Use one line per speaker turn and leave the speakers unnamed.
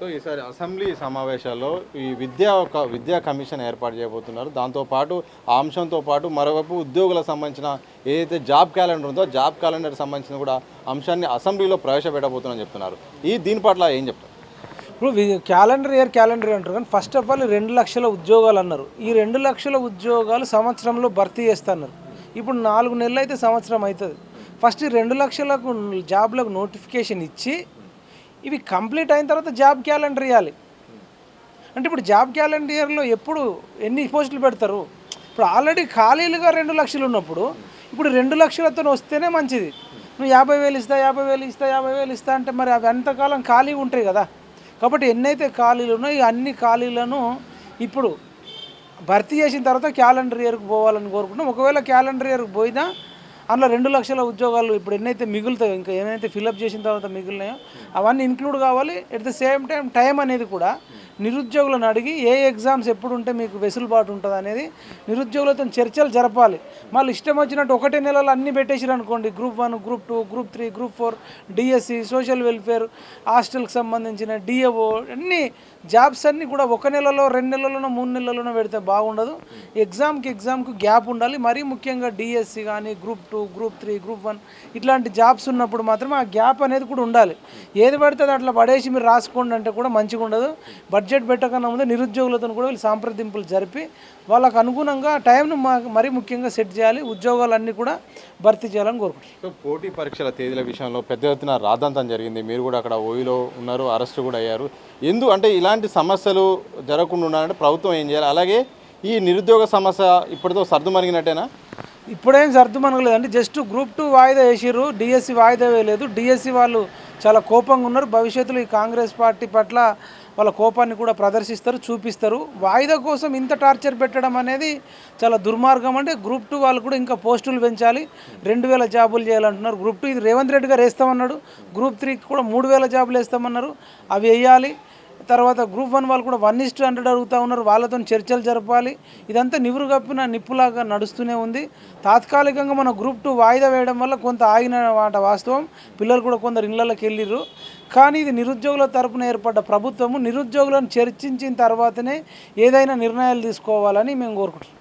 So ఈసారి assembly సమావేశాల్లో ఈ విద్యా కమిషన్ ఏర్పాటు చేయబోతున్నారు. దాంతోపాటు ఆ అంశంతో పాటు మరోవైపు ఉద్యోగులకు సంబంధించిన ఏదైతే జాబ్ క్యాలెండర్ ఉందో జాబ్ క్యాలెండర్ సంబంధించిన కూడా అంశాన్ని అసెంబ్లీలో ప్రవేశపెట్టబోతున్నారని చెప్తున్నారు. దీని పట్ల ఏం చెప్తారు?
ఇప్పుడు క్యాలెండర్ అంటారు, కానీ ఫస్ట్ ఆఫ్ ఆల్ 2 లక్షల ఉద్యోగాలు అన్నారు. ఈ 2 లక్షల ఉద్యోగాలు సంవత్సరంలో భర్తీ చేస్తున్నారు. ఇప్పుడు 4 నెలలు అయితే సంవత్సరం అవుతుంది. ఫస్ట్ 2 లక్షలకు జాబ్లకు నోటిఫికేషన్ ఇచ్చి ఇవి కంప్లీట్ అయిన తర్వాత జాబ్ క్యాలెండర్ ఇవ్వాలి. అంటే ఇప్పుడు జాబ్ క్యాలెండర్లో ఎప్పుడు ఎన్ని పోస్టులు పెడతారు? ఇప్పుడు ఆల్రెడీ ఖాళీలుగా 2 లక్షలు ఉన్నప్పుడు ఇప్పుడు 2 లక్షలతో వస్తేనే మంచిది. నువ్వు 50,000 ఇస్తా 50,000 ఇస్తా 50,000 ఇస్తా అంటే మరి అవి ఎంతకాలం ఖాళీ ఉంటాయి కదా. కాబట్టి ఎన్నైతే ఖాళీలు ఉన్నాయో ఈ అన్ని ఖాళీలను ఇప్పుడు భర్తీ చేసిన తర్వాత క్యాలెండర్ ఇయర్కి పోవాలని కోరుకుంటున్నాం. ఒకవేళ క్యాలెండర్ ఇయర్కి పోయినా అందులో 2 లక్షల ఉద్యోగాలు ఇప్పుడు ఎన్నైతే మిగులుతాయో, ఇంకా ఏమైతే ఫిలప్ చేసిన తర్వాత మిగిలినాయో అవన్నీ ఇంక్లూడ్ కావాలి. ఎట్ ద సేమ్ టైం అనేది కూడా నిరుద్యోగులను అడిగి ఏ ఎగ్జామ్స్ ఎప్పుడు ఉంటే మీకు వెసులుబాటు ఉంటుంది అనేది నిరుద్యోగులతో చర్చలు జరపాలి. మళ్ళీ ఇష్టం వచ్చినట్టు 1 నెలలో అన్నీ పెట్టేసారు అనుకోండి, group 1, group 2, group 3, group 4, DSC, social welfare, హాస్టల్కి సంబంధించిన డిఏఓ అన్ని జాబ్స్ అన్నీ కూడా 1 నెలలో 2 నెలలోనో 3 నెలల్లోనో పెడితే బాగుండదు. ఎగ్జామ్కి గ్యాప్ ఉండాలి. మరీ ముఖ్యంగా డిఎస్సి కానీ గ్రూప్ 2, గ్రూప్ 3, గ్రూప్ 1 ఇట్లాంటి జాబ్స్ ఉన్నప్పుడు మాత్రం ఆ గ్యాప్ అనేది కూడా ఉండాలి. ఏది పడితే అట్లా పడేసి మీరు రాసుకోండి అంటే కూడా మంచిగా ఉండదు. బడ్జెట్ పెట్టకన్నా ముందే నిరుద్యోగులతో కూడా వీళ్ళు సంప్రదింపులు జరిపి వాళ్ళకు అనుగుణంగా టైంను మరీ ముఖ్యంగా సెట్ చేయాలి. ఉద్యోగాలన్నీ కూడా భర్తీ చేయాలని కోరుకుంటున్నాను.
సో పోటీ పరీక్షల తేదీల విషయంలో పెద్ద ఎత్తున రాద్ధాంతం జరిగింది. మీరు కూడా అక్కడ ఓయిలో ఉన్నారు, అరెస్ట్ కూడా అయ్యారు. అంటే ఇలాంటి సమస్యలు జరగకుండా ఉండాలంటే ప్రభుత్వం ఏం చేయాలి? అలాగే ఈ నిరుద్యోగ సమస్య ఇప్పటితో సర్దుమణిగినట్టేనా?
ఇప్పుడేం సర్దుమనగలేదండి. జస్ట్ గ్రూప్ 2 వాయిదా వేసిర్రు, డిఎస్సి వాయిదా వేయలేదు. డిఎస్సి వాళ్ళు చాలా కోపంగా ఉన్నారు. భవిష్యత్తులో ఈ కాంగ్రెస్ పార్టీ పట్ల వాళ్ళ కోపాన్ని కూడా ప్రదర్శిస్తారు, చూపిస్తారు. వాయిదా కోసం ఇంత టార్చర్ పెట్టడం అనేది చాలా దుర్మార్గం. అంటే గ్రూప్ 2 వాళ్ళు కూడా ఇంకా పోస్టులు పెంచాలి, 2,000 జాబులు చేయాలంటున్నారు. గ్రూప్ 2 ఇది రేవంత్ రెడ్డి గారు వేస్తామన్నాడు. గ్రూప్ 3కి కూడా 3,000 జాబులు వేస్తామన్నారు, అవి వేయాలి. తర్వాత గ్రూప్ 1 వాళ్ళు కూడా 1:100 అడుగుతూ ఉన్నారు, వాళ్ళతో చర్చలు జరపాలి. ఇదంతా నివురు కప్పిన నిప్పులాగా నడుస్తూనే ఉంది. తాత్కాలికంగా మన గ్రూప్ 2 వాయిదా వేయడం వల్ల కొంత ఆగిన మాట వాస్తవం. పిల్లలు కూడా కొందరు ఇళ్లలోకి వెళ్ళిర్రు. కానీ ఇది నిరుద్యోగుల తరపున ఏర్పడ్డ ప్రభుత్వము నిరుద్యోగులను చర్చించిన తర్వాతనే ఏదైనా నిర్ణయాలు తీసుకోవాలని మేము కోరుకుంటున్నాం.